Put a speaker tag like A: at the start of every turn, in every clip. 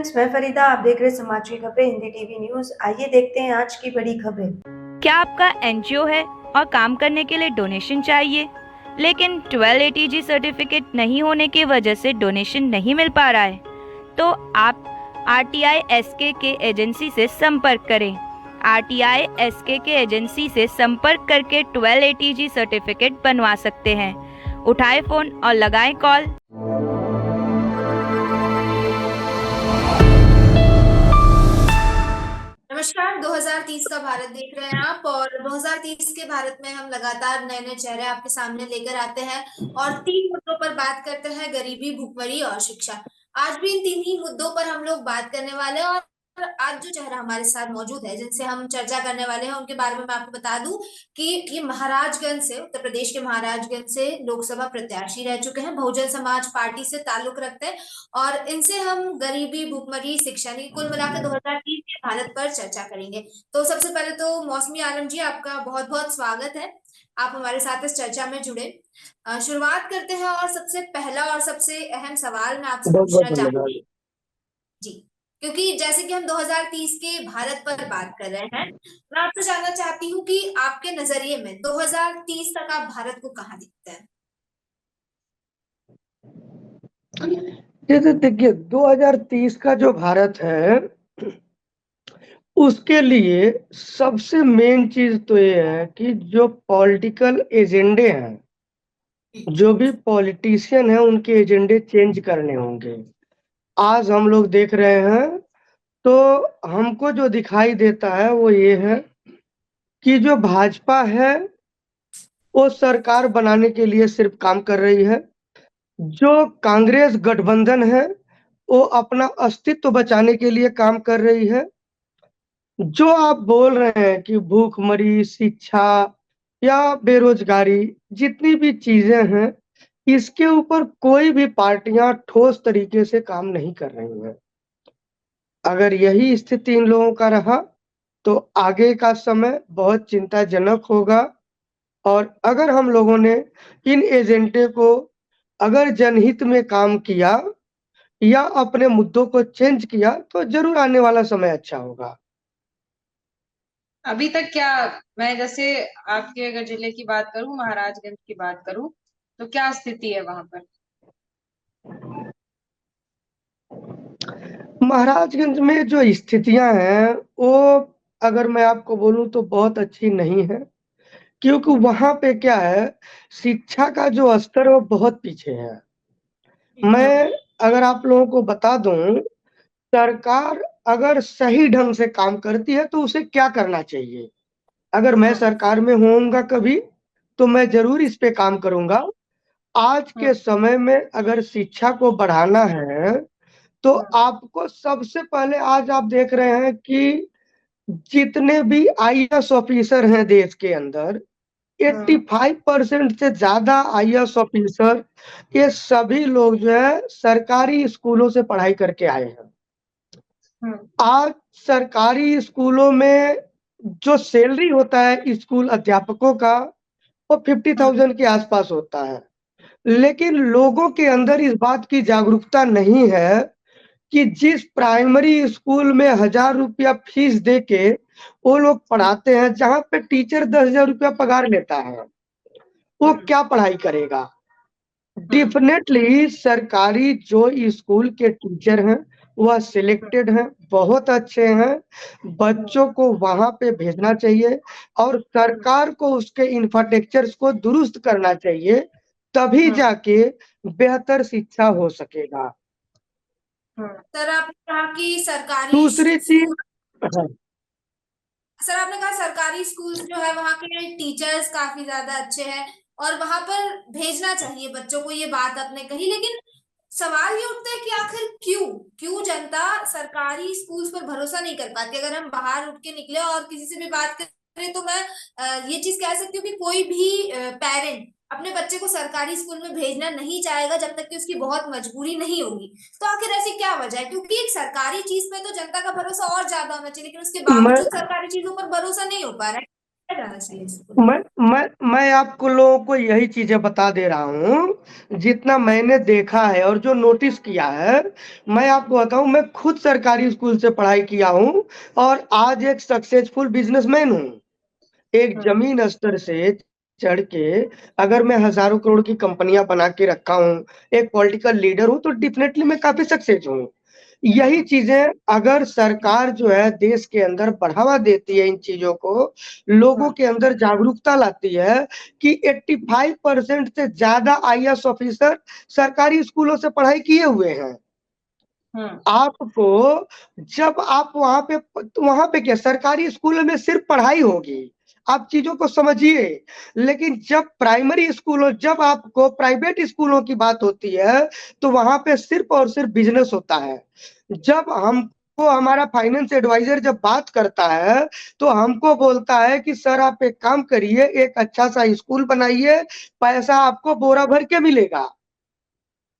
A: Friends, मैं फरीदा। आप देख रहे हैं समाज की खबरें हिंदी टीवी न्यूज। आइए देखते हैं आज की बड़ी खबरें।
B: क्या आपका एनजीओ है और काम करने के लिए डोनेशन चाहिए, लेकिन 12 एटीजी सर्टिफिकेट नहीं होने की वजह से डोनेशन नहीं मिल पा रहा है? तो आप आरटीआई एसके के एजेंसी से संपर्क करें। आरटीआई एसके के एजेंसी से संपर्क करके 12 एटीजी सर्टिफिकेट बनवा सकते हैं। उठाएं फोन और लगाएं कॉल।
C: नमस्कार। 2030 का भारत देख रहे हैं आप, और 2030 के भारत में हम लगातार नए नए चेहरे आपके सामने लेकर आते हैं और 3 मुद्दों पर बात करते हैं: गरीबी, भुखमरी और शिक्षा। आज भी इन 3 ही मुद्दों पर हम लोग बात करने वाले हैं। और आज जो चेहरा हमारे साथ मौजूद है, जिनसे हम चर्चा करने वाले हैं, उनके बारे में मैं आपको बता दूं कि ये महाराजगंज से, उत्तर प्रदेश के महाराजगंज से लोकसभा प्रत्याशी रह चुके हैं, बहुजन समाज पार्टी से ताल्लुक रखते हैं। और इनसे हम गरीबी, भुखमरी, शिक्षा, कुल मिलाकर 2030 के भारत पर चर्चा करेंगे। तो सबसे पहले तो मौसमी आलम जी, आपका बहुत बहुत स्वागत है। आप हमारे साथ इस चर्चा में जुड़े। शुरुआत करते हैं, और सबसे पहला और सबसे अहम सवाल मैं आपसे
D: बहुत बहुत
C: पूछना
D: धन्यवाद।
C: चाहूंगी जी, क्योंकि जैसे कि हम 2030 के भारत पर बात कर रहे हैं, मैं आपसे जानना चाहती हूँ कि आपके नजरिए में 2030 तक आप भारत को कहाँ दिखते हैं?
D: जैसे देखिए 2030 का जो भारत है उसके लिए सबसे मेन चीज तो ये है कि जो पॉलिटिकल एजेंडे हैं, जो भी पॉलिटिशियन हैं, उनके एजेंडे चेंज करने होंगे। आज हम लोग देख रहे हैं तो हमको जो दिखाई देता है वो ये है कि जो भाजपा है वो सरकार बनाने के लिए सिर्फ काम कर रही है। जो कांग्रेस गठबंधन है वो अपना अस्तित्व बचाने के लिए काम कर रही है। जो आप बोल रहे हैं कि भूखमरी, शिक्षा या बेरोजगारी, जितनी भी चीजें हैं, इसके ऊपर कोई भी पार्टियां ठोस तरीके से काम नहीं कर रही हैं। अगर यही स्थिति इन लोगों का रहा तो आगे का समय बहुत चिंताजनक होगा। और अगर हम लोगों ने इन एजेंडे को अगर जनहित में काम किया या अपने मुद्दों को चेंज किया तो जरूर आने वाला समय अच्छा होगा।
E: अभी तक क्या, मैं जैसे आपके अगर जिले की बात करूं, महाराजगंज की बात करूं, तो क्या स्थिति है वहां पर?
D: महाराजगंज में जो स्थितियां हैं वो अगर मैं आपको बोलूं तो बहुत अच्छी नहीं है, क्योंकि वहां पे क्या है, शिक्षा का जो स्तर है वो बहुत पीछे है। मैं अगर आप लोगों को बता दूं, सरकार अगर सही ढंग से काम करती है तो उसे क्या करना चाहिए। अगर मैं सरकार में होऊंगा कभी तो मैं जरूर इस पे काम करूंगा। आज के समय में अगर शिक्षा को बढ़ाना है तो आपको सबसे पहले, आज आप देख रहे हैं कि जितने भी आईएएस ऑफिसर हैं देश के अंदर, 85% से ज्यादा आईएएस ऑफिसर, ये सभी लोग जो है सरकारी स्कूलों से पढ़ाई करके आए हैं। आज सरकारी स्कूलों में जो सैलरी होता है स्कूल अध्यापकों का वो 50,000 के आसपास होता है, लेकिन लोगों के अंदर इस बात की जागरूकता नहीं है कि जिस प्राइमरी स्कूल में 1,000 रुपया फीस दे के वो लोग पढ़ाते हैं, जहां पे टीचर 10,000 रुपया पगार लेता है, वो क्या पढ़ाई करेगा। डेफिनेटली सरकारी जो स्कूल के टीचर हैं वह सिलेक्टेड हैं, बहुत अच्छे हैं, बच्चों को वहां पे भेजना चाहिए और सरकार को उसके इंफ्रास्ट्रक्चर्स को दुरुस्त करना चाहिए, तभी जाके बेहतर शिक्षा हो सकेगा।
C: सर, आपने कहा कि सरकारी
D: दूसरी चीज,
C: सर आपने कहा सरकारी स्कूल्स जो है वहाँ के टीचर्स काफी ज्यादा अच्छे हैं और वहां पर भेजना चाहिए बच्चों को, ये बात आपने कही। लेकिन सवाल ये उठता है कि आखिर क्यों क्यों जनता सरकारी स्कूल्स पर भरोसा नहीं कर पाती? अगर हम बाहर उठ के निकले और किसी से भी बात करें तो मैं ये चीज कह सकती हूँ कि कोई भी पेरेंट अपने बच्चे को सरकारी स्कूल में भेजना नहीं चाहेगा जब तक कि उसकी बहुत मजबूरी नहीं होगी। तो आखिर ऐसी क्या वजह है? क्योंकि एक सरकारी चीज में तो जनता का भरोसा और ज्यादा होना चाहिए, लेकिन उसके
D: मैं
C: बावजूद सरकारी चीजों पर भरोसा नहीं हो पा रहा है। जाना चाहिए स्कूल?
D: मैं आपको लोगों को यही चीजें बता दे रहा हूँ जितना मैंने देखा है और जो नोटिस किया है। मैं आपको बताऊं, मैं खुद सरकारी स्कूल से पढ़ाई किया हूँ और आज एक सक्सेसफुल बिजनेसमैन हूँ। एक जमीन स्तर से चढ़ के अगर मैं हजारों करोड़ की कंपनियां बना के रखा हूँ, एक पॉलिटिकल लीडर हूँ, तो डेफिनेटली मैं काफी सक्सेस हूँ। यही चीजें अगर सरकार जो है देश के अंदर बढ़ावा देती है, इन चीजों को लोगों के अंदर जागरूकता लाती है कि 85% से ज्यादा आईएएस ऑफिसर सरकारी स्कूलों से पढ़ाई किए हुए हैं। आपको जब आप वहां पे क्या सरकारी स्कूलों में सिर्फ पढ़ाई होगी, आप चीजों को समझिए। लेकिन जब प्राइमरी स्कूलों जब आपको प्राइवेट स्कूलों की बात होती है तो वहां पे सिर्फ और सिर्फ बिजनेस होता है। जब हमको हमारा फाइनेंस एडवाइजर जब बात करता है तो हमको बोलता है कि सर आप एक काम करिए, एक अच्छा सा स्कूल बनाइए, पैसा आपको बोरा भर के मिलेगा।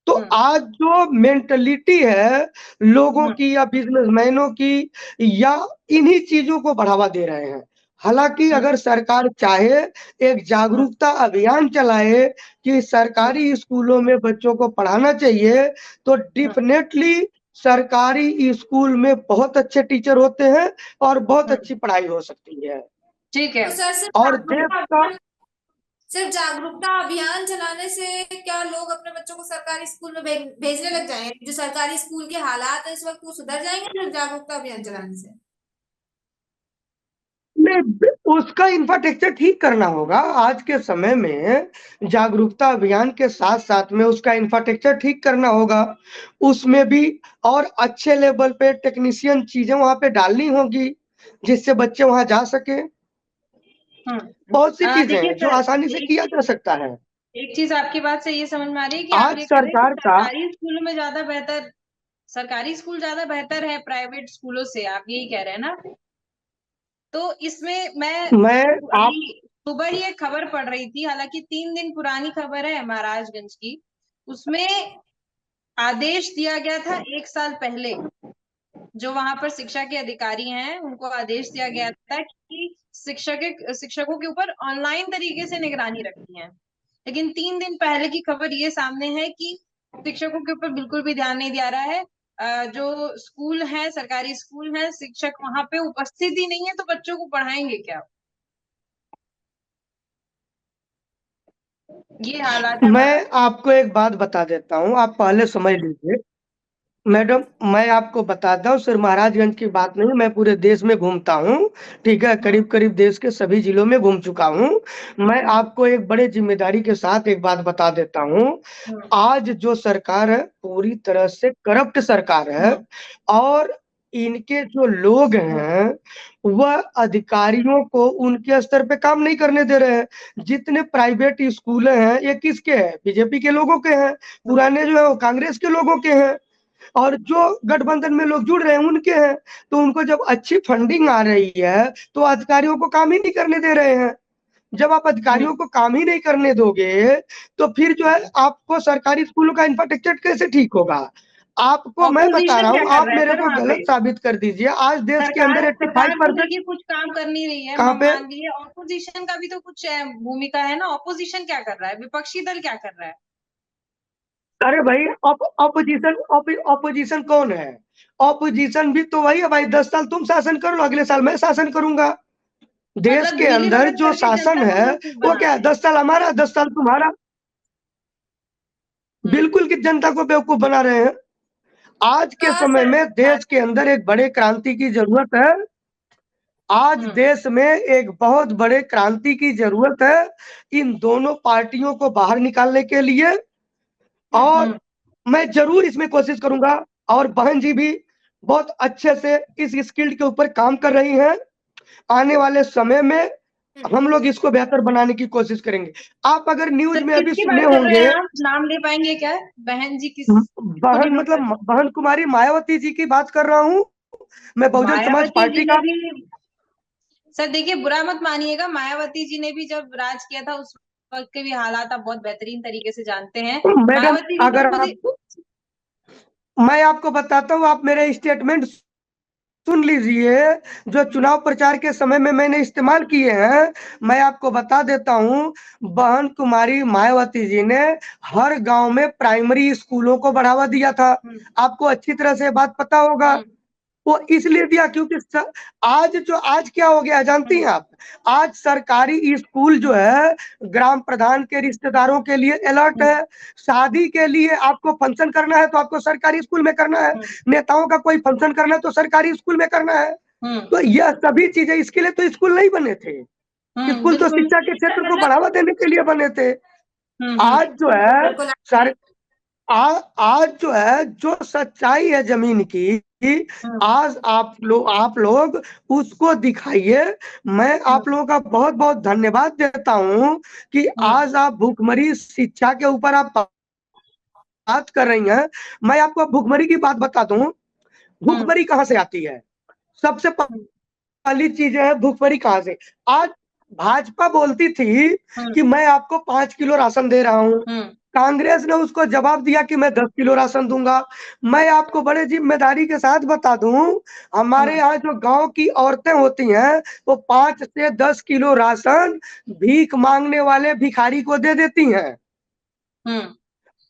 D: तो आज जो मेंटलिटी है लोगों की या बिजनेसमैनों की, या इन्हीं चीजों को बढ़ावा दे रहे हैं। हालांकि अगर सरकार चाहे एक जागरूकता अभियान चलाए कि सरकारी स्कूलों में बच्चों को पढ़ाना चाहिए, तो डेफिनेटली सरकारी स्कूल में बहुत अच्छे टीचर होते हैं और बहुत अच्छी पढ़ाई हो सकती है।
E: ठीक है।
C: तो सर
D: और देश का
C: सिर्फ जागरूकता अभियान चलाने से क्या लोग अपने बच्चों को सरकारी स्कूल में भेजने लग जाएंगे? जो सरकारी स्कूल के हालात है इस वक्त वो सुधर जाएंगे सिर्फ जागरूकता अभियान चलाने से?
D: नहीं, उसका इंफ्रास्ट्रक्चर ठीक करना होगा। आज के समय में जागरूकता अभियान के साथ साथ में उसका इंफ्रास्ट्रक्चर ठीक करना होगा। उसमें भी और अच्छे लेवल पे टेक्नीशियन चीजें वहां पे डालनी होगी जिससे बच्चे वहां जा सके। बहुत सी चीजें
E: देखिए
D: हैं जो
E: सर,
D: आसानी से किया जा सकता है।
E: एक चीज आपकी बात से ये समझ में आ रही है कि आप
D: आज
E: ये कह रहे हैं
D: सरकार
E: कि
D: का
E: सरकारी स्कूलों में ज्यादा बेहतर, सरकारी स्कूल ज्यादा बेहतर है प्राइवेट स्कूलों से, आप यही कह रहे हैं ना? तो इसमें मैं
D: मैं आप
E: सुबह ही एक खबर पढ़ रही थी, हालांकि 3 दिन पुरानी खबर है महाराजगंज की। उसमें आदेश दिया गया था 1 साल पहले, जो वहां पर शिक्षा के अधिकारी हैं उनको आदेश दिया गया था कि शिक्षकों के ऊपर ऑनलाइन तरीके से निगरानी रखनी है। लेकिन 3 दिन पहले की खबर ये सामने है कि शिक्षकों के ऊपर बिल्कुल भी ध्यान नहीं दिया रहा है। जो स्कूल है, सरकारी स्कूल है, शिक्षक वहां पे उपस्थित ही नहीं है, तो बच्चों को पढ़ाएंगे क्या? ये हालात है
D: मैं आपको एक बात बता देता हूँ, आप पहले समझ लीजिए। मैडम, मैं आपको बताता हूँ, सिर्फ महाराजगंज की बात नहीं, मैं पूरे देश में घूमता हूँ। ठीक है, करीब करीब देश के सभी जिलों में घूम चुका हूँ। मैं आपको एक बड़े जिम्मेदारी के साथ एक बात बता देता हूँ। आज जो सरकार है पूरी तरह से करप्ट सरकार है और इनके जो लोग हैं वह अधिकारियों को उनके स्तर पे काम नहीं करने दे रहे हैं। जितने प्राइवेट स्कूल हैं ये किसके हैं? बीजेपी के लोगों के हैं। पुराने जो है वो कांग्रेस के लोगों के हैं और जो गठबंधन में लोग जुड़ रहे हैं उनके हैं। तो उनको जब अच्छी फंडिंग आ रही है तो अधिकारियों को काम ही नहीं करने दे रहे हैं। जब आप अधिकारियों को काम ही नहीं करने दोगे तो फिर जो है आपको सरकारी स्कूलों का इंफ्रास्ट्रक्चर कैसे ठीक होगा? आपको मैं बता
E: ऑपोजिशन
D: रहा
E: क्या
D: हूँ,
E: कर
D: आप
E: रहा है
D: मेरे
E: सर
D: को
E: वहां पे?
D: गलत साबित कर दीजिए। आज देश के अंदर
E: सरकार तो
D: 85%
E: देखिए कुछ काम कर नहीं रही है,
D: कहाँ पे?
E: मान लीजिए ऑपोजिशन का भी तो कुछ भूमिका है ना। ऑपोजिशन क्या कर रहा है, विपक्षी दल क्या कर रहा है?
D: अरे भाई, ऑपोजिशन कौन है? ऑपोजिशन भी तो वही है भाई। 10 साल तुम शासन कर लो, अगले साल मैं शासन करूंगा। देश
E: मतलब
D: के
E: मिली
D: अंदर
E: भगत
D: जो
E: करके
D: शासन
E: जनता को
D: है
E: बेवकूफ
D: वो
E: बना
D: क्या है?
E: रहे हैं।
D: 10 साल हमारा, 10 साल तुम्हारा। बिल्कुल कि जनता को बेवकूफ बना रहे हैं। आज के समय में देश के अंदर एक बड़े क्रांति की जरूरत है। आज देश में एक बहुत बड़े क्रांति की जरूरत है इन दोनों पार्टियों को बाहर निकालने के लिए। और मैं जरूर इसमें कोशिश करूंगा। और बहन जी भी बहुत अच्छे से इस स्किल्ड के ऊपर काम कर रही हैं। आने वाले समय में हम लोग इसको बेहतर बनाने की कोशिश करेंगे। आप अगर न्यूज
E: सर
D: में अभी
E: किसकी
D: सुने
E: बात कर रहे
D: होंगे,
E: हैं आप? नाम ले पाएंगे क्या? बहन जी किस को
D: बहन
E: विरोध कर?
D: मतलब बहन कुमारी मायावती जी की बात कर रहा हूँ। मैं बहुजन समाज
E: मायावती जी
D: पार्टी
E: ने
D: का।
E: भी, सर देखिए बुरा मत मानिएगा, मायावती जी ने भी जब राज किया था उस वक्त के भी हालात आप बहुत बेहतरीन तरीके से जानते हैं।
D: मैडम,
E: मायावती जी
D: अगर
E: तो खुद
D: आप मैं आपको बताता हूँ, आप मेरे स्टेटमेंट सुन लीजिए, जो चुनाव प्रचार के समय में मैंने इस्तेमाल किए हैं, मैं आपको बता देता हूँ, बहन कुमारी मायावती जी ने हर गांव में प्राइमरी स्कूलों को बढ़ावा दिया था। आपको अच्छी तरह से बात पता होगा। वो इसलिए दिया क्योंकि आज क्या हो गया है जानती हैं आप? आज सरकारी स्कूल जो है ग्राम प्रधान के रिश्तेदारों के लिए अलर्ट है। शादी के लिए आपको फंक्शन करना है तो आपको सरकारी स्कूल में करना है। नेताओं का कोई फंक्शन करना है तो सरकारी स्कूल में करना है। तो यह सभी चीजें, इसके लिए तो स्कूल नहीं बने थे। स्कूल तो
E: बिल्कुल।
D: शिक्षा के क्षेत्र को बढ़ावा देने के लिए बने थे।
E: हम्म
D: आज जो है
C: बिल्कुल
D: सर आज जो है, जो सच्चाई है जमीन की, आज आप लोग उसको दिखाइए। मैं आप लोगों का बहुत बहुत धन्यवाद देता हूं कि आज आप भूखमरी शिक्षा के ऊपर आप बात कर रही हैं। मैं आपको भूखमरी की बात बता दूं, भूखमरी कहाँ से आती है? सबसे पहली चीज है भूखमरी कहाँ से। आज भाजपा बोलती थी कि मैं आपको 5 किलो राशन दे रहा हूँ, कांग्रेस ने उसको जवाब दिया कि मैं 10 किलो राशन दूंगा। मैं आपको बड़े जिम्मेदारी के साथ बता दूं, हमारे यहाँ जो गांव की औरतें होती हैं वो 5 से 10 किलो राशन भीख मांगने वाले भिखारी को दे देती हैं।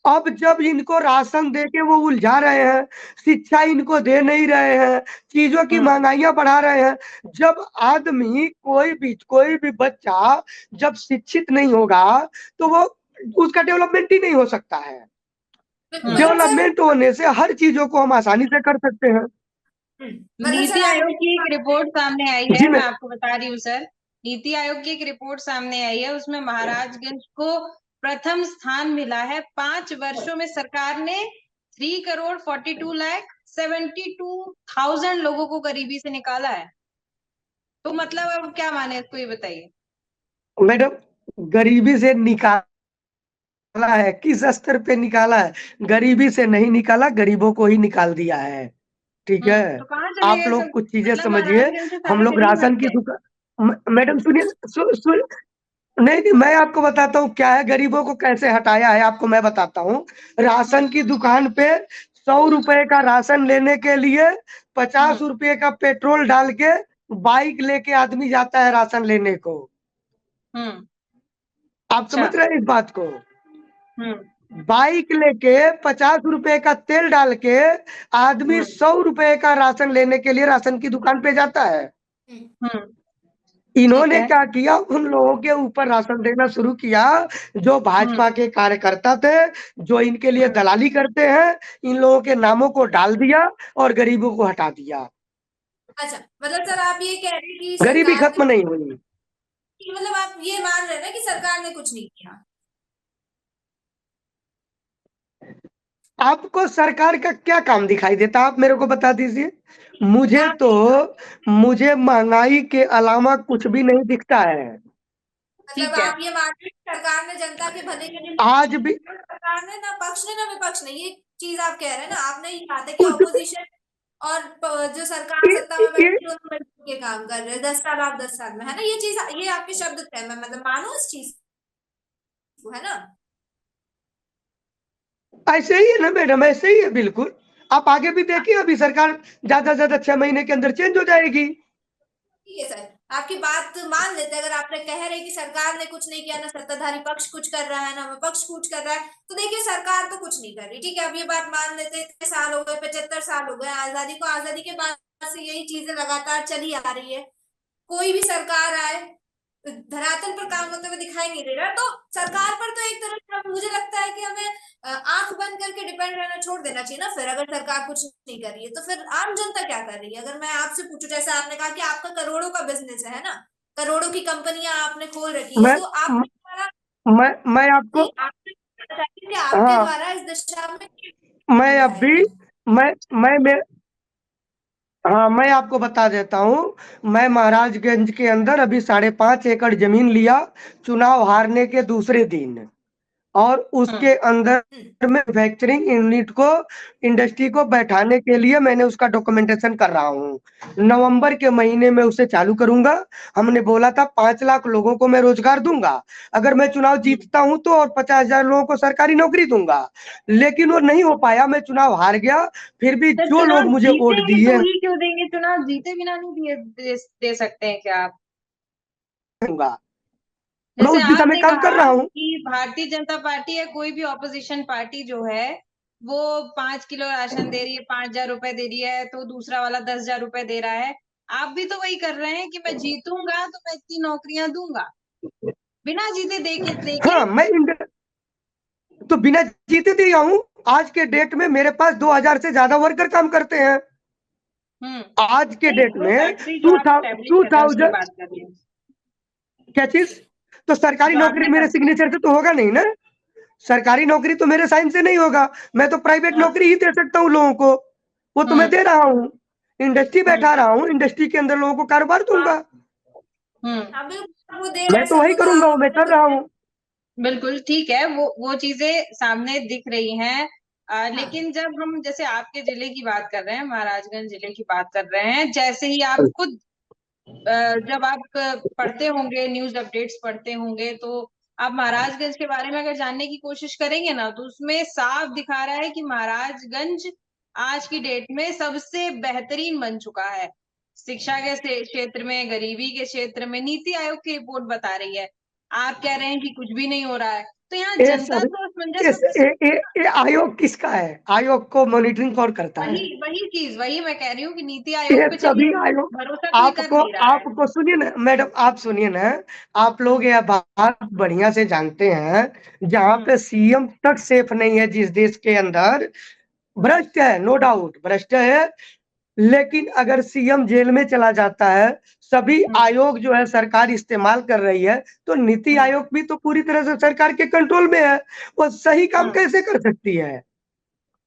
D: अब जब इनको राशन दे के वो उलझा रहे हैं, शिक्षा इनको दे नहीं रहे हैं, चीजों की महंगाइयां बढ़ा रहे हैं। जब आदमी कोई भी बच्चा जब शिक्षित नहीं होगा तो वो उसका डेवलपमेंट ही नहीं हो सकता है।
C: बिल्कुल
D: डेवलपमेंट होने से हर चीजों को हम आसानी से कर सकते हैं।
E: नीति आयोग की एक रिपोर्ट सामने आई है,
D: जी
E: मैं आपको बता रही हूँ सर। नीति आयोग की एक रिपोर्ट सामने आई है, उसमें महाराजगंज को प्रथम स्थान मिला है। 5 वर्षों में सरकार ने 3,42,72,000 लोगों को गरीबी से निकाला है। तो मतलब अब क्या माने इसको, ये बताइए।
D: मैडम, गरीबी से निकाला है, किस स्तर पे निकाला है? गरीबी से नहीं निकाला, गरीबों को ही निकाल दिया है। ठीक है,
E: तो कहाँ चले
D: आप
E: गए
D: लोग
E: सब?
D: कुछ चीजें
E: मतलब
D: समझिए।
E: महाराजगंज से
D: हम
E: सारे
D: लोग
E: गरीब
D: राशन
E: हट
D: की
E: गए।
D: दुकान, मैडम सुनिए, नहीं, मैं आपको बताता हूँ क्या है, गरीबों को कैसे हटाया है आपको मैं बताता हूँ। राशन की दुकान पे 100 रुपए का राशन लेने के लिए 50 रुपए का पेट्रोल डाल के बाइक लेके आदमी जाता है राशन लेने को। आप
E: अच्छा।
D: समझ रहे हैं इस बात को?
E: हम्म
D: बाइक लेके 50 रुपए का तेल डाल के आदमी 100 रुपए का राशन लेने के लिए राशन की दुकान पे जाता है। इन्होंने
E: है।
D: क्या किया, उन लोगों के ऊपर राशन देना शुरू किया जो भाजपा के कार्यकर्ता थे, जो इनके लिए दलाली करते हैं। इन लोगों के नामों को डाल दिया और गरीबों को हटा दिया।
C: अच्छा, मतलब सर आप ये कह रहे हैं कि
D: गरीबी
C: सरकार
D: खत्म नहीं हुई।
C: मतलब आप ये मान रहे हैं ना कि सरकार ने कुछ नहीं किया।
D: आपको सरकार का क्या काम दिखाई देता, आप मेरे को बता दीजिए। मुझे महंगाई के अलावा कुछ भी नहीं दिखता है।
C: मतलब आप ये मान रहे हैं कि सरकार ने जनता के भले के लिए
D: आज भी
C: सरकार ने ना पक्ष ने ना विपक्ष ने, ये चीज आप कह रहे हैं ना, आपने ये कहा था कि
D: कुछ
C: ऑपोजिशन और जो सरकार
D: ये,
C: सत्ता में
D: ये,
C: बैठी दोनों मिलकर के काम कर रहे हैं 10 साल आप 10 साल में, है ना? ये चीज, ये आपके शब्द थे, मैं मतलब मानो इस चीज को, है ना?
D: ऐसे ही है ना मैडम, ऐसे ही है बिल्कुल। आप आगे भी देखिए, अभी सरकार ज्यादा से ज्यादा 6 महीने के अंदर चेंज हो जाएगी।
C: ठीक है सर, आपकी बात मान लेते हैं। अगर आपने कह रहे कि सरकार ने कुछ नहीं किया, ना सत्ताधारी पक्ष कुछ कर रहा है, ना विपक्ष कुछ कर रहा है, तो देखिए सरकार तो कुछ नहीं कर रही। ठीक है, अब ये बात मान लेते हैं। इतने साल हो गए, 75 साल हो गए आजादी को। आजादी के बाद से यही चीजें लगातार चली आ रही है। कोई भी सरकार आए, धरातल पर काम होते हुए दिखाई नहीं दे रहा। तो सरकार पर तो एक तरह से मुझे लगता है कि हमें आंख बंद करके डिपेंड रहना छोड़ देना चाहिए ना। फिर अगर सरकार कुछ नहीं कर रही है तो फिर आम जनता क्या कर रही है? अगर मैं आपसे पूछूं, जैसे आपने कहा कि आपका करोड़ों का बिजनेस है ना, करोड़ों की कंपनियां आपने खोल रखी है,
D: मैं
C: तो आपके द्वारा
D: मैं आपको,
C: आपने बताया कि आपके
D: हाँ,
C: द्वारा इस दिशा में
D: मैं अब
C: दिखाया
D: भी
C: गया।
D: मैं हाँ, मैं आपको बता देता हूँ। मैं महाराजगंज के अंदर अभी 5.5 एकड़ जमीन लिया चुनाव हारने के दूसरे दिन। और उसके अंदर में मैन्युफैक्चरिंग यूनिट को, इंडस्ट्री को बैठाने के लिए मैंने उसका डॉक्यूमेंटेशन कर रहा हूँ। नवंबर के महीने में उसे चालू करूंगा। हमने बोला था 5 लाख लोगों को मैं रोजगार दूंगा, अगर मैं चुनाव जीतता हूं तो, और 50,000 लोगों को सरकारी नौकरी दूंगा। लेकिन वो नहीं हो पाया, मैं चुनाव हार गया। फिर भी
E: तो
D: जो लोग
E: चुनाव
D: मुझे वोट
E: जीतेंगे
D: दिए
E: तो ही क्यों देंगे? चुनाव जीते बिना नहीं दे सकते हैं क्या आप?
D: दूंगा, मैं
E: जैसे
D: उस दिशा में
E: आपने
D: काम कर
E: कहा
D: रहा हूँ।
E: कि भारतीय जनता पार्टी या कोई भी ऑपोजिशन पार्टी जो है वो 5 किलो राशन दे रही है, 5,000 रुपए दे रही है, तो दूसरा वाला 10,000 रुपए दे रहा है। आप भी तो वही कर रहे हैं कि मैं जीतूंगा तो मैं इतनी नौकरियां दूंगा, बिना जीते देके।
D: हाँ, तो बिना जीते दिया हूँ। आज के डेट में मेरे पास 2,000 से ज्यादा वर्कर काम करते हैं। आज के डेट
E: वो
D: में
E: फैक्ट्री जो आप स्टैब्लिश कर रहे हैं उसकी
D: 2000
E: बात कर रही हूँ।
D: क्या चीज? तो सरकारी
E: जो
D: नौकरी
E: आपने
D: मेरे सिग्नेचर से तो होगा नहीं ना। सरकारी नौकरी तो मेरे साइन से नहीं होगा। मैं तो प्राइवेट
E: हाँ।
D: नौकरी ही दे सकता हूँ लोगों को। वो तो मैं दे रहा हूँ, इंडस्ट्री बैठा रहा हूँ, इंडस्ट्री के अंदर लोगों को कारोबार दूंगा।
C: अभी वो दे
D: मैं
C: रहे
D: तो वही करूंगा, वो मैं कर रहा हूँ।
E: बिल्कुल ठीक है, वो चीजें सामने दिख रही हैं। लेकिन जब हम जैसे आपके जिले की बात कर रहे हैं, महाराजगंज जिले की बात कर रहे हैं, जैसे ही आप खुद जब आप पढ़ते होंगे, न्यूज अपडेट्स पढ़ते होंगे, तो आप महाराजगंज के बारे में अगर जानने की कोशिश करेंगे ना, तो उसमें साफ दिखा रहा है कि महाराजगंज आज की डेट में सबसे बेहतरीन बन चुका है। शिक्षा के क्षेत्र में, गरीबी के क्षेत्र में नीति आयोग की रिपोर्ट बता रही है। आप कह रहे हैं कि कुछ भी नहीं हो रहा है, तो यहाँ
D: ये
E: जनता
D: सब
E: तो असमंजस में फंसी
D: ये आयोग किसका है? आयोग को मॉनिटरिंग कौन करता है?
E: वही चीज, वही मैं कह रही हूँ कि नीति आयोग
D: ये
E: पे चलिए
D: सभी आयोग,
E: भरोसा कोई कर नहीं रहा है।
D: आपको सुनिए ना मैडम, आप सुनिए ना। आप लोग यह बात बढ़िया से जानते हैं, जहाँ पे सीएम तक सेफ नहीं है, जिस देश के अंदर भ्रष्ट है, नो डाउट भ्रष्ट है, लेकिन अगर सीएम जेल में चला जाता है, सभी आयोग जो है सरकार इस्तेमाल कर रही है, तो नीति आयोग भी तो पूरी तरह से सरकार के कंट्रोल में है। वो सही काम कैसे कर सकती है?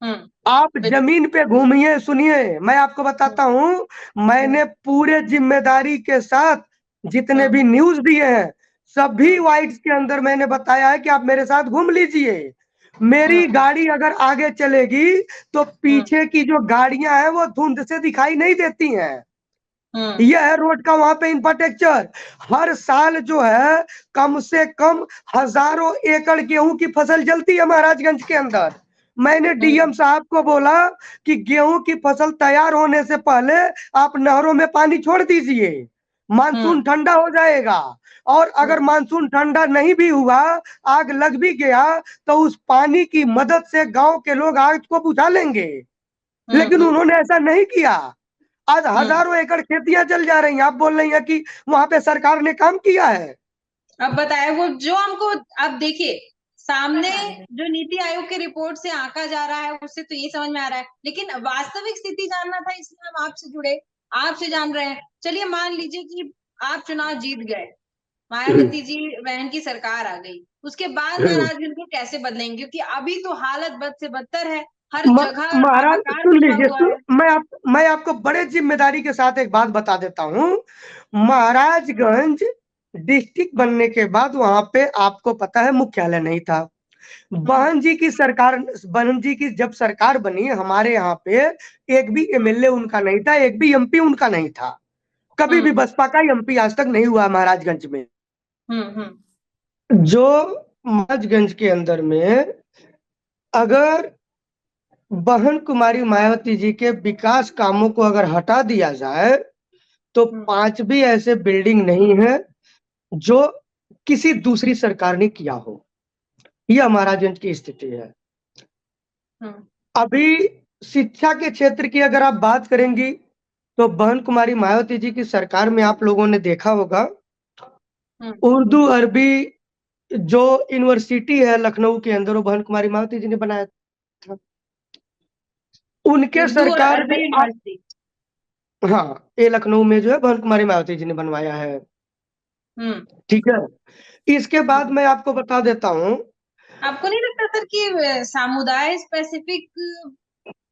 D: आप जमीन पे घूमिए, सुनिए, मैं आपको बताता हूँ। मैंने पूरे जिम्मेदारी के साथ जितने भी न्यूज दिए हैं, सभी वाइट्स के अंदर मैंने बताया है कि आप मेरे साथ घूम लीजिए। मेरी गाड़ी अगर आगे चलेगी तो पीछे की जो गाड़ियां हैं वो धुंध से दिखाई नहीं देती हैं। यह है रोड का वहां पे इंफ्रास्ट्रक्चर। हर साल जो है कम से कम हजारों एकड़ गेहूं की फसल जलती है महाराजगंज के अंदर। मैंने डीएम साहब को बोला कि गेहूं की फसल तैयार होने से पहले आप नहरों में पानी छोड़ दीजिए, मानसून ठंडा हो जाएगा। और अगर मानसून ठंडा नहीं भी हुआ, आग लग भी गया, तो उस पानी की मदद से गांव के लोग आग को बुझा लेंगे। लेकिन उन्होंने ऐसा नहीं किया। आज हजारों एकड़ खेतियां जल जा रही हैं। आप बोल रही हैं कि वहां पे सरकार ने काम किया है।
E: अब बताए वो जो हमको, अब देखिए सामने जो नीति आयोग की रिपोर्ट से आंका जा रहा है उससे तो ये समझ में आ रहा है, लेकिन वास्तविक स्थिति जानना था, इसलिए हम आपसे जुड़े, आपसे जान रहे हैं। चलिए मान लीजिए कि आप चुनाव जीत गए, मायावती जी बहन की सरकार आ गई, उसके बाद महाराजगंज को कैसे बदलेंगे? क्योंकि अभी तो हालत बद से बदतर है, हर जगह
D: महाराज
E: हाहाकार
D: सुन
E: मचा
D: लीजिए,
E: हुआ है।
D: मैं आपको बड़े जिम्मेदारी के साथ एक बात बता देता हूँ। महाराजगंज डिस्ट्रिक्ट बनने के बाद वहां पे आपको पता है मुख्यालय नहीं था। बहन जी की सरकार, बहन जी की जब सरकार बनी, हमारे यहाँ पे एक भी एमएलए उनका नहीं था, एक भी एमपी उनका नहीं था। कभी भी बसपा का एमपी आज तक नहीं हुआ महाराजगंज में। जो महाराजगंज के अंदर में अगर बहन कुमारी मायावती जी के विकास कामों को अगर हटा दिया जाए, तो 5 भी ऐसे बिल्डिंग नहीं है जो किसी दूसरी सरकार ने किया हो। यह महाराजगंज की स्थिति है। अभी शिक्षा के क्षेत्र की अगर आप बात करेंगी, तो बहन कुमारी मायावती जी की सरकार में आप लोगों ने देखा होगा, उर्दू अरबी जो यूनिवर्सिटी है लखनऊ के अंदर, वो बहन कुमारी मायावती जी ने बनाया था। उनके सरकार में हाँ, ये लखनऊ में जो है बहन कुमारी मायावती जी ने बनवाया है। ठीक है। इसके बाद मैं आपको बता देता हूँ,
E: आपको नहीं लगता सर कि समुदाय स्पेसिफिक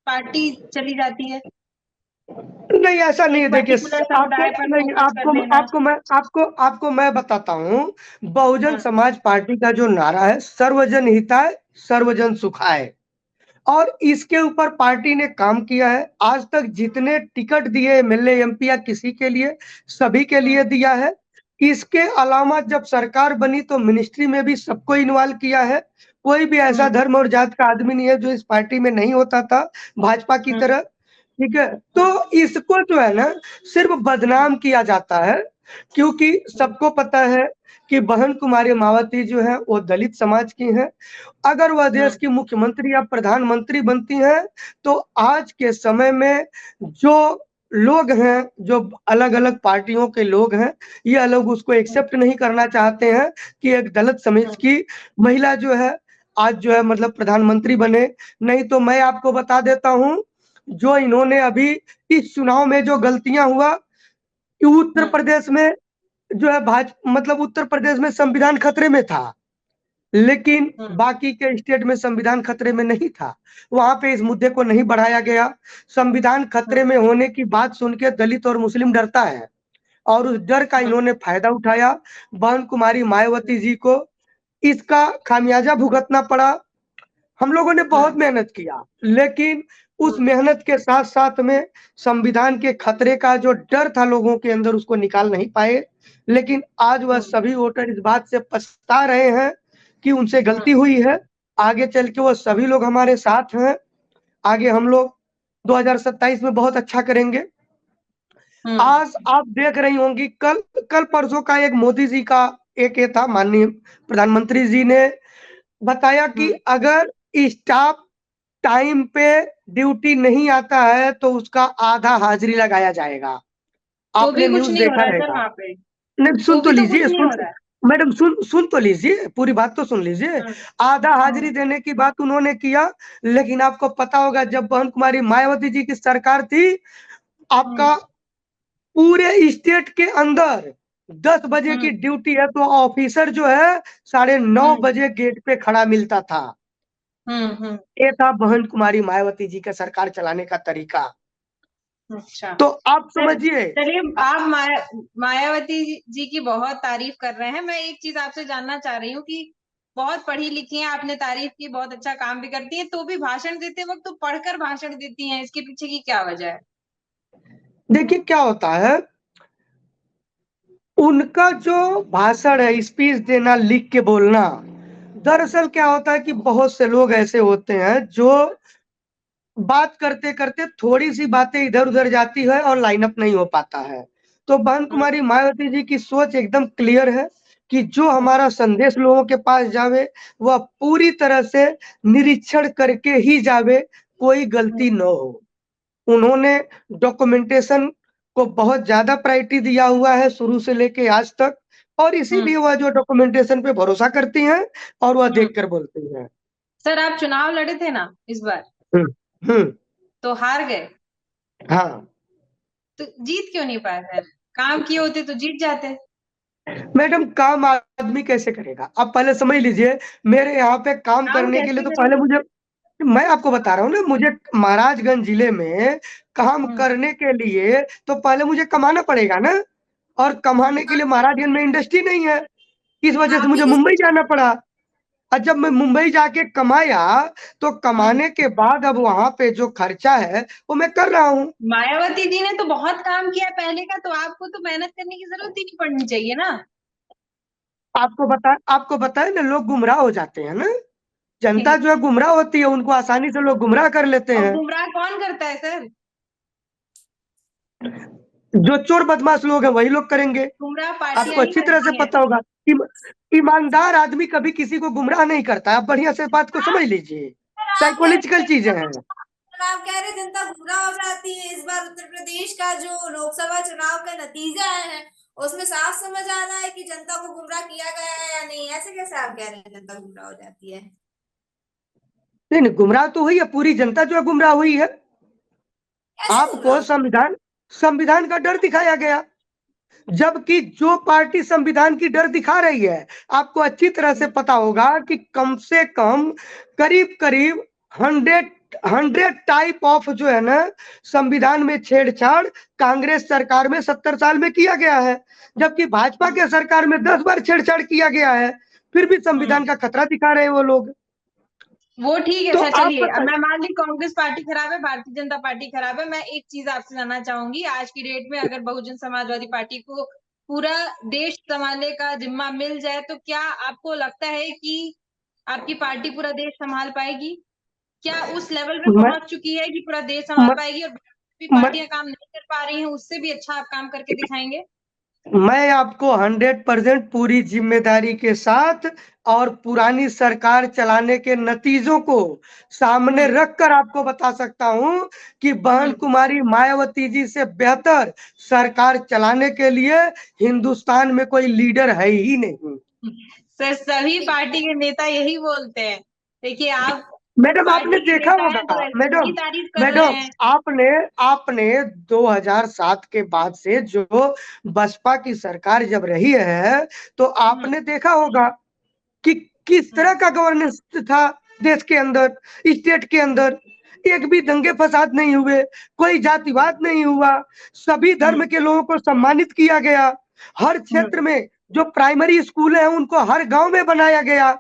E: पार्टी चली जाती है?
D: नहीं ऐसा नहीं है।
E: एक
D: देखिए
E: पर्टिकुलर समुदाय
D: आपको
E: पर
D: नहीं,
E: फोकस कर लेना।
D: आपको मैं बताता हूँ। बहुजन
E: हाँ,
D: समाज पार्टी का जो नारा है, सर्वजन हिताय सर्वजन सुखाय, और इसके ऊपर पार्टी ने काम किया है। आज तक जितने टिकट दिए एमएलए एमपी या किसी के लिए, सभी के लिए दिया है। इसके अलावा जब सरकार बनी तो मिनिस्ट्री में भी सबको इन्वॉल्व किया है। कोई भी ऐसा धर्म और जात का आदमी नहीं है जो इस पार्टी में नहीं होता था, भाजपा की तरह। ठीक है, तो इसको जो है ना सिर्फ बदनाम किया जाता है, क्योंकि सबको पता है कि बहन कुमारी मायावती जो है वो दलित समाज की हैं। अगर वह देश की मुख्यमंत्री या प्रधानमंत्री बनती हैं तो आज के समय में जो लोग हैं, जो अलग-अलग पार्टियों के लोग हैं, ये लोग उसको एक्सेप्ट नहीं करना चाहते हैं कि एक दलित समाज की महिला जो है आज जो है मतलब प्रधानमंत्री बने। नहीं तो मैं आपको बता देता हूँ, जो इन्होंने अभी इस चुनाव में जो गलतियाँ हुआ कि उत्तर प्रदेश में जो है मतलब उत्तर प्रदेश में संविधान खतरे में था, लेकिन बाकी के स्टेट में संविधान खतरे में नहीं था। वहाँ पे इस मुद्दे को नहीं बढ़ाया गया। संविधान खतरे में होने की बात सुन के दलित और मुस्लिम डरता है, और उस डर का इन्होंने फायदा उठाया। बहन कुमारी मायावती जी को इसका खामियाजा भुगतना पड़ा। हम लोगों ने बहुत मेहनत किया, लेकिन उस मेहनत के साथ-साथ में संविधान के खतरे का जो डर था लोगों के अंदर, उसको निकाल नहीं पाए। लेकिन आज वह सभी वोटर इस बात से पछता रहे हैं कि उनसे गलती हुई है। आगे चल के वो सभी लोग हमारे साथ हैं। आगे हम लोग 2027 में बहुत अच्छा करेंगे। आज आप देख रही होंगी, कल कल परसों का एक मोदी जी का एक ये था, माननीय प्रधानमंत्री जी ने बताया कि अगर स्टाफ टाइम पे ड्यूटी नहीं आता है तो उसका आधा हाजिरी लगाया जाएगा।
E: तो
D: आपने
E: भी कुछ
D: न्यूज़
E: नहीं हो
D: देखा
E: रहा है सर
D: रहेगा।
E: वहाँ पे।
D: नहीं सुन तो
E: भी तो कुछ
D: लीजिए,
E: नहीं हो रहा है।
D: मैडम सुन तो लीजिए, पूरी बात तो सुन लीजिए। आधा हाजिरी देने की बात उन्होंने किया, लेकिन आपको पता होगा जब बहन कुमारी मायावती जी की सरकार थी, आपका पूरे स्टेट के अंदर 10 बजे की ड्यूटी है तो ऑफिसर जो है 9:30 बजे गेट पे खड़ा मिलता था। ये था बहन कुमारी मायावती जी का सरकार चलाने का तरीका।
E: अच्छा,
D: तो आप समझिए।
E: चलिए आप मायावती जी की बहुत तारीफ कर रहे हैं। मैं एक चीज आपसे जानना चाह रही हूँ कि बहुत पढ़ी लिखी हैं, आपने तारीफ की, बहुत अच्छा काम भी करती हैं, तो भी भाषण देते वक्त तो पढ़कर भाषण देती हैं, इसके पीछे की क्या वजह है?
D: देखिए क्या होता है, उनका जो भाषण है, स्पीच देना, लिख के बोलना, दरअसल क्या होता है कि बहुत से लोग ऐसे होते हैं जो बात करते-करते थोड़ी-सी बातें इधर-उधर जाती है और लाइन अप नहीं हो पाता है। तो बहन कुमारी मायावती जी की सोच एकदम क्लियर है कि जो हमारा संदेश लोगों के पास जावे, वह पूरी तरह से निरीक्षण करके ही जावे, कोई गलती न हो। उन्होंने डॉक्यूमेंटेशन को बहुत ज़्यादा प्रायोरिटी दिया हुआ है शुरू से लेके आज तक, और इसीलिए वह जो डॉक्यूमेंटेशन पे भरोसा करती हैं और वह देखकर बोलती हैं।
E: सर आप चुनाव लड़े थे ना इस बार,
D: हुँ, हुँ,
E: तो हार गए,
D: हाँ।
E: तो जीत क्यों नहीं पाए सर? काम किए होते तो जीत जाते।
D: मैडम काम आदमी कैसे करेगा? आप पहले समझ लीजिए, मेरे यहाँ पे काम
E: काम
D: करने के लिए
E: कैसे
D: तो पहले
E: करेंगे?
D: मुझे, मैं आपको बता रहा हूँ ना, मुझे महाराजगंज जिले में काम करने के लिए तो पहले मुझे कमाना पड़ेगा ना, और कमाने के लिए महाराजगंज में इंडस्ट्री नहीं है। इस वजह से
C: आपने
D: मुझे
C: किस
D: मुंबई जाना पड़ा, और जब मैं मुंबई जाके कमाया तो कमाने के बाद अब वहाँ पे जो खर्चा है वो मैं कर रहा हूँ।
E: मायावती जी ने तो बहुत काम किया पहले का, तो आपको तो मेहनत करने की जरूरत ही नहीं पड़नी चाहिए ना।
D: आपको बताए ना, लोग गुमराह हो जाते हैं ना, जनता जो है गुमराह होती है, उनको आसानी से लोग गुमराह कर लेते
E: और
D: हैं।
E: गुमराह कौन करता है सर?
D: जो चोर बदमाश लोग हैं वही लोग करेंगे।
E: गुमराह पार्टियां
D: आपको
E: ही
D: अच्छी तरह से
E: करती हैं।
D: पता होगा, ईमानदार आदमी कभी किसी को गुमराह नहीं करता। आप बढ़िया से बात को समझ लीजिए,
C: आप कह
D: साइकोलॉजिकल चीजें हैं।
C: आप कह रहे जनता गुमराह हो जाती है। इस बार उत्तर प्रदेश का जो लोकसभा चुनाव का नतीजा आया है उसमें साफ समझ आ रहा है कि जनता को गुमराह किया गया है या नहीं। ऐसे कैसे आप कह रहे हैं जनता गुमराह हो जाती है?
D: नहीं, गुमराह तो हुई है, पूरी जनता जो है गुमराह हुई है।
C: कैसे गुमराह
D: आपको संविधान संविधान का डर दिखाया गया, जबकि जो पार्टी संविधान की डर दिखा रही है, आपको अच्छी तरह से पता होगा कि कम से कम करीब करीब 100 100 टाइप ऑफ जो है ना संविधान में छेड़छाड़ कांग्रेस सरकार में 70 साल में किया गया है, जबकि भाजपा के सरकार में 10 बार छेड़छाड़ किया गया है, फिर भी संविधान का खतरा दिखा रहे हैं वो लोग।
E: वो ठीक है
D: तो
E: सर,
D: आप
E: चलिए अब
D: बताइए।
E: मैं मान ली कांग्रेस पार्टी खराब है, भारतीय जनता पार्टी खराब है। मैं एक चीज आपसे जानना चाहूंगी, आज की डेट में अगर बहुजन समाजवादी पार्टी को पूरा देश संभालने का जिम्मा मिल जाए तो क्या आपको लगता है कि आपकी पार्टी पूरा देश संभाल पाएगी? क्या उस लेवल पे
D: मैं
E: पहुंच चुकी है कि पूरा देश संभाल
D: मैं,
E: पाएगी, और भी
D: मैं,
E: पार्टियां काम नहीं कर पा रही हैं उससे भी अच्छा आप काम करके दिखाएंगे?
D: मैं आपको 100% पूरी जिम्मेदारी के साथ और पुरानी सरकार चलाने के नतीजों को सामने रखकर आपको बता सकता हूं कि बहन कुमारी मायावती जी से बेहतर सरकार चलाने के लिए हिंदुस्तान में कोई लीडर है ही नहीं।
E: सर सभी पार्टी के नेता यही बोलते हैं। देखिए आप
D: मैडम आपने
E: पार्टी के
D: देखा
E: नेता
D: होगा,
E: हैं तो ऐसे
D: मैडम
E: उनकी तारीफ कर रहे
D: मैडम
E: हैं।
D: आपने आपने 2007 के बाद से जो बसपा की सरकार जब रही है तो आपने देखा होगा कि किस तरह का गवर्नेंस था देश के अंदर, स्टेट के अंदर। एक भी दंगे फसाद नहीं हुए, कोई जातिवाद नहीं हुआ, सभी धर्म के लोगों को सम्मानित किया गया, हर क्षेत्र में जो प्राइमरी स्कूल है उनको हर गांव में बनाया गया,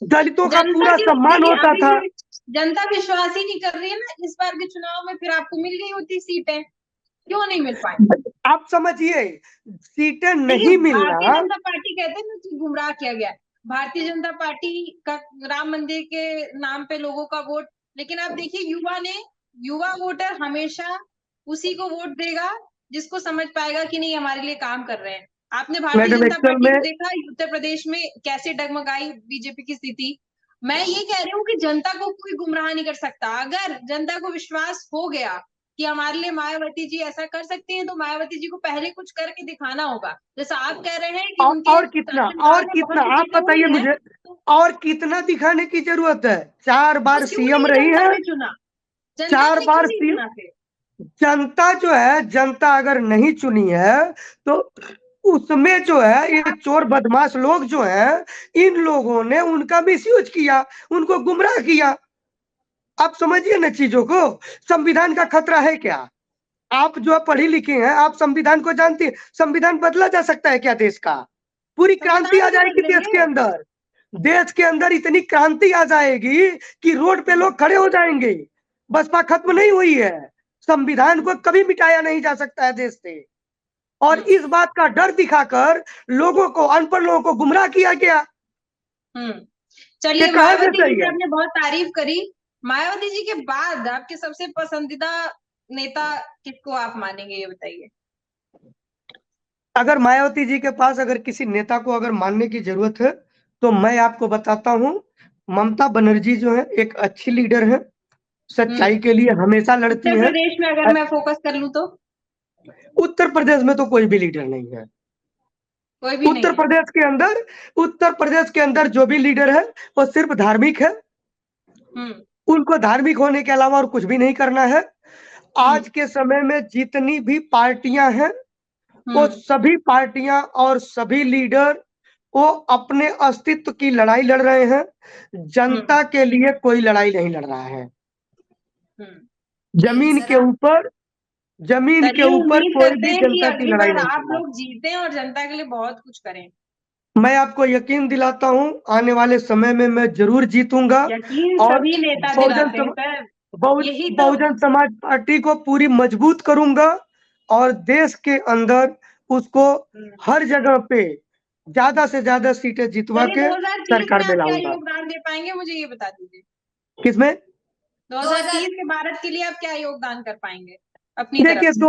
D: दलितों का
E: जनता
D: पूरा
E: की
D: सम्मान
E: देखिए
D: होता
E: अभी
D: था।
E: भी जनता विश्वास ही नहीं कर रही है ना इस बार के चुनाव में, फिर आपको मिल गई होती सीटें, क्यों नहीं मिल पाई?
D: आप समझिए, सीटें
E: देखिए
D: नहीं मिलना।
E: भारतीय जनता पार्टी कहते हैं ना कि गुमराह किया गया है। भारतीय जनता पार्टी का राम मंदिर के नाम पे लोगों का वोट, लेकिन आप देखिए युवा वोटर हमेशा उसी को वोट देगा जिसको समझ पाएगा कि नहीं हमारे लिए काम कर रहे हैं। आपने भारतीय
D: मैडम
E: जनता
D: एक्चुअल
E: पार्टी
D: में
E: को देखा उत्तर प्रदेश में कैसे डगमगाई बीजेपी की स्थिति। मैं ये कह रही हूँ कि जनता को कोई गुमराह नहीं कर सकता। अगर जनता को विश्वास हो गया कि हमारे लिए मायावती जी ऐसा कर सकती हैं तो मायावती जी को पहले कुछ करके दिखाना होगा। जैसा आप कह रहे हैं कि उनके
D: और कितना
E: शासनकाल में बहुत सी
D: आप
E: चीजें
D: बताइए
E: हुई हैं,
D: मुझे,
E: तो
D: और कितना दिखाने की जरूरत है? 4 बार
E: बस क्यों
D: सीएम
E: नहीं
D: रही
E: जनता
D: है,
E: ने चुना? जनता
D: 4
E: ने क्यों
D: बार
E: नहीं
D: सीएम।
E: चुना फिर?
D: जनता जो है, जनता अगर नहीं चुनी है तो उसमें जो है ये चोर बदमाश लोग जो है, इन लोगों ने उनका मिसयूज किया, उनको गुमराह किया। आप समझिए ना चीजों को। संविधान का खतरा है क्या? आप जो पढ़ी लिखी हैं, आप संविधान को जानती हैं। संविधान बदला जा सकता है क्या देश का? पूरी क्रांति
E: संविधान
D: आ
E: क्यों
D: जाएगी देश के
E: बदलेंगे?
D: अंदर। देश के अंदर इतनी क्रांति आ जाएगी कि रोड पे लोग खड़े हो जाएंगे। बसपा खत्म नहीं हुई है, संविधान को कभी मिटाया नहीं जा सकता है देश से। और इस बात का डर दिखाकर लोगों को, अनपढ़ लोगों को गुमराह किया गया।
E: चलिए
D: ये कहां से
E: मायावती जी
D: सही
E: की
D: है?
E: आपने बहुत तारीफ करी। मायावती जी के बाद आपके सबसे पसंदीदा नेता किसको आप मानेंगे, ये बताइए?
D: अगर मायावती जी के पास अगर किसी नेता को अगर मानने की जरूरत है तो मैं आपको बताता हूं, ममता बनर्जी जो है एक अच्छी लीडर है, सच्चाई के लिए हमेशा लड़ती
E: उत्तर
D: हैं।
E: प्रदेश में अगर मैं फोकस कर लूं तो?
D: उत्तर प्रदेश में तो कोई भी लीडर नहीं है।
E: कोई भी नहीं है।
D: उत्तर प्रदेश के अंदर जो भी लीडर है वो सिर्फ धार्मिक है। उनको धार्मिक होने के अलावा और कुछ भी नहीं करना है। आज के समय में जितनी भी पार्टियां हैं वो सभी पार्टियां और सभी लीडर वो अपने अस्तित्व की लड़ाई लड़ रहे हैं, जनता के लिए कोई लड़ाई नहीं लड़ रहा है। जमीन के ऊपर
E: चलिए उम्मीद
D: कोई
E: करते
D: भी
E: हैं कि
D: जनता की
E: अगली
D: लड़ाई
E: बार
D: नहीं
E: आप
D: लड़ रहा।
E: लोग जीतें और जनता के लिए बहुत कुछ करें।
D: मैं आपको यकीन दिलाता हूं आने वाले समय में मैं जरूर जीतूंगा
E: यकीन
D: और
E: सभी नेता
D: बहुजन
E: दिलाते हैं सर, यही तो।
D: बहुजन समाज पार्टी को पूरी मजबूत करूंगा और देश के अंदर उसको हर जगह पे ज्यादा से ज्यादा सीटें जितवा
E: चलिए
D: के
E: 2030
D: सरकार
E: में
D: में
E: आप क्या
D: लाऊंगा।
E: योगदान दे पाएंगे, मुझे ये बता दीजिए।
D: किसमें?
E: 2030 के भारत के लिए आप क्या योगदान कर पाएंगे अपनी तरफ
D: देखिए,
E: से?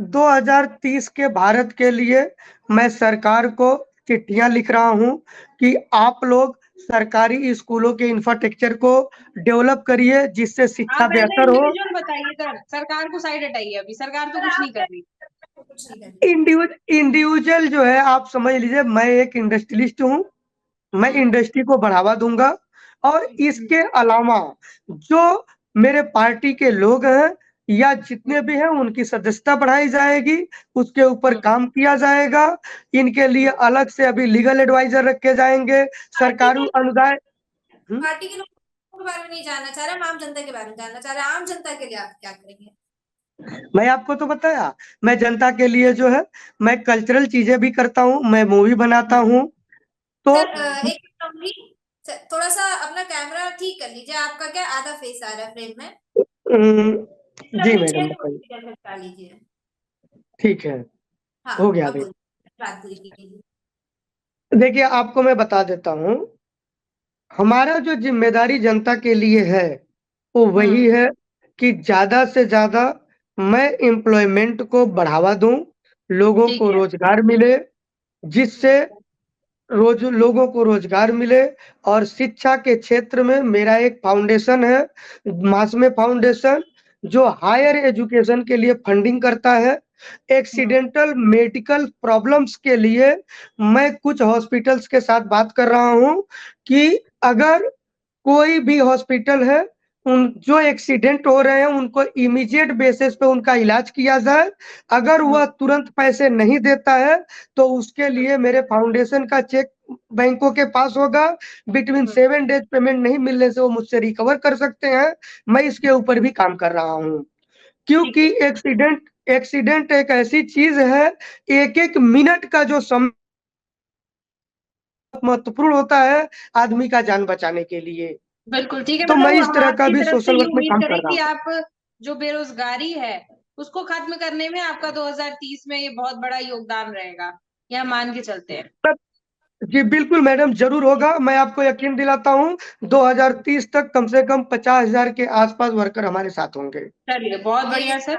D: 2030 के भारत के लिए मैं सरकार को चिट्ठियां लिख रहा हूं कि आप लोग सरकारी स्कूलों के इंफ्रास्ट्रक्चर को डेवलप करिए जिससे
E: आप
D: शिक्षा
E: पहले
D: बेहतर हो।
E: इंडिविजुअल बताइए सर, सरकार को साइड हटाइए, अभी सरकार तो कुछ नहीं कर रही।
D: इंडिविजुअल जो है आप समझ लीजिए, मैं एक इंडस्ट्रियलिस्ट हूं, मैं इंडस्ट्री को बढ़ावा दूंगा और इसके अलावा जो मेरे पार्टी के लोग हैं या जितने भी हैं उनकी सदस्यता बढ़ाई जाएगी, उसके ऊपर काम किया जाएगा। इनके लिए अलग से अभी लीगल एडवाइजर रखे जाएंगे, सरकारी अनुदान।
C: पार्टी के लोग के बारे में नहीं जानना चाह रहे, हम आम जनता के बारे में जानना चाह रहे हैं। आम जनता के लिए आप क्या करेंगे?
D: मैं आपको तो बताया, मैं जनता के लिए जो है, मैं कल्चरल चीजें भी करता हूँ, मैं मूवी बनाता हूँ, तो
C: सर एक मिनट कहूंगी, थोड़ा सा अपना कैमरा ठीक कर लीजिए, आपका क्या आधा फेस आ रहा है फ्रेम में।
D: जी
C: अपने
D: मैडम
C: क्षेत्र को
D: बताइए।
C: clear करवा लीजिए।
D: ठीक है,
C: हाँ,
D: हो गया
C: अब
D: अभी।
C: बोलिए, बात पूरी कीजिए।
D: देखिए, आपको मैं बता देता हूँ, हमारा जो ज़िम्मेदारी जनता के लिए है, वो वही है कि ज़्यादा से ज़्यादा मैं एम्प्लॉयमेंट को बढ़ावा दूँ, लोगों
E: ठीक
D: को
E: है।
D: रोज़गार मिले, जिससे लोगों को रोज़गार मिले, और शिक्षा के क्षेत्र में मेरा एक फाउंडेशन है, मासमे फाउंडेशन, जो हायर एजुकेशन के लिए फंडिंग करता है। एक्सीडेंटल मेडिकल प्रॉब्लम्स के लिए मैं कुछ हॉस्पिटल्स के साथ बात कर रहा हूँ कि अगर कोई भी हॉस्पिटल है, उन जो एक्सीडेंट हो रहे हैं, उनको इमीडिएट बेसिस पे उनका इलाज किया जाए। अगर वह तुरंत पैसे नहीं देता है, तो उसके लिए मेरे फाउंडेशन का चेक बैंकों के पास होगा। बिटवीन 7 डेज़ पेमेंट नहीं मिलने से वो मुझसे रिकवर कर सकते हैं। मैं इसके ऊपर भी काम कर रहा हूँ, क्योंकि एक्सीडेंट एक्सीडेंट एक ऐसी चीज़ है, एक-एक मिनट का जो समय महत्वपूर्ण होता है आदमी का जान बचाने के लिए।
E: बिल्कुल ठीक है,
D: तो मैं
E: मतलब
D: इस
E: हम
D: तरह का
E: आपकी
D: भी
E: तरफ से
D: सोशल
E: ये
D: वर्क में
E: उम्मीद
D: काम कर
E: करें
D: रहा
E: कि
D: हूँ।
E: आप जो बेरोजगारी है उसको खत्म करने में आपका 2030 में ये बहुत बड़ा योगदान रहेगा, यह मान के चलते हैं।
D: जी, बिल्कुल मैडम, ज़रूर होगा। मैं आपको यकीन दिलाता हूँ, 2030 तक कम से कम 50,000 के आस-पास वर्कर हमारे साथ होंगे।
E: चलिए, बहुत
C: ये
E: बढ़िया सर,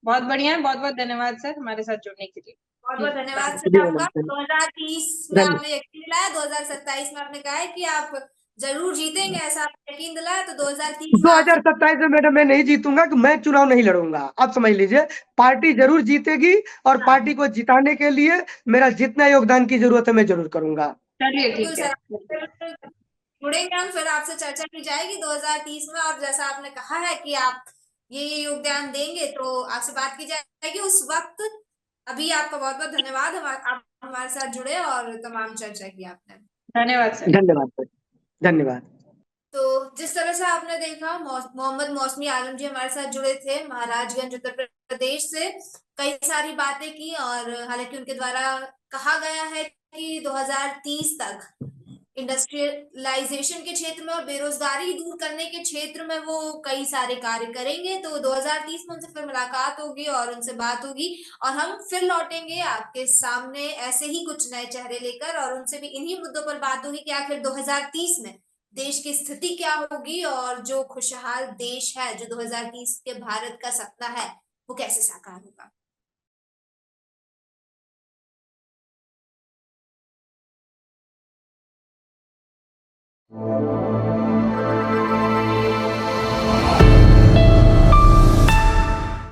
E: बहुत बढ़िया, बहुत-बहुत धन्यवाद सर हमारे साथ जुड़ने के लिए।
C: बहुत बहुत धन्यवाद
D: जी
C: सर
D: मैडम,
C: आपका। 2030 में
D: धन्य
C: आपने यकीन दिलाया, 2027 में आपने कहा है कि आप जरूर जीतेंगे, ऐसा आपने यकीन दिलाया, तो 2030 में आप
D: 2027 में मैडम मैं नहीं जीतूँगा, कि मैं चुनाव नहीं लड़ूँगा। आप समझ लीजिए, पार्टी ज़रूर जीतेगी, और
C: हाँ,
D: पार्टी को जिताने के लिए मेरा जितना योगदान की ज़रूरत है, मैं ज़रूर करूँगा।
E: चलिए
C: बिल्कुल
E: ठीक है।
C: सर, फिर जुड़ेंगे हम, फिर आपसे चर्चा की जाएगी 2030 में, और जैसा आपने कहा है कि आप ये योगदान देंगे, तो आपसे बात की जाएगी उस वक्त। अभी आपका बहुत बहुत धन्यवाद, आप हमारे साथ जुड़े और तमाम चर्चा की आपने।
E: धन्यवाद सर।
D: धन्यवाद सर, धन्यवाद।
C: तो जिस तरह से आपने देखा, मोहम्मद मौसमी आलम जी हमारे साथ जुड़े थे महाराजगंज उत्तर प्रदेश से, कई सारी बातें की, और हालांकि उनके द्वारा कहा गया है कि 2030 तक इंडस्ट्रियलाइजेशन के क्षेत्र में और बेरोजगारी दूर करने के क्षेत्र में वो कई सारे कार्य करेंगे। तो 2030 में उनसे फिर मुलाकात होगी और उनसे बात होगी, और हम फिर लौटेंगे आपके सामने ऐसे ही कुछ नए चेहरे लेकर, और उनसे भी इन्हीं मुद्दों पर बात होगी कि आखिर 2030 में देश की स्थिति क्या होगी, और जो खुशहाल देश है, जो 2030 के भारत का सपना है, वो कैसे साकार होगा।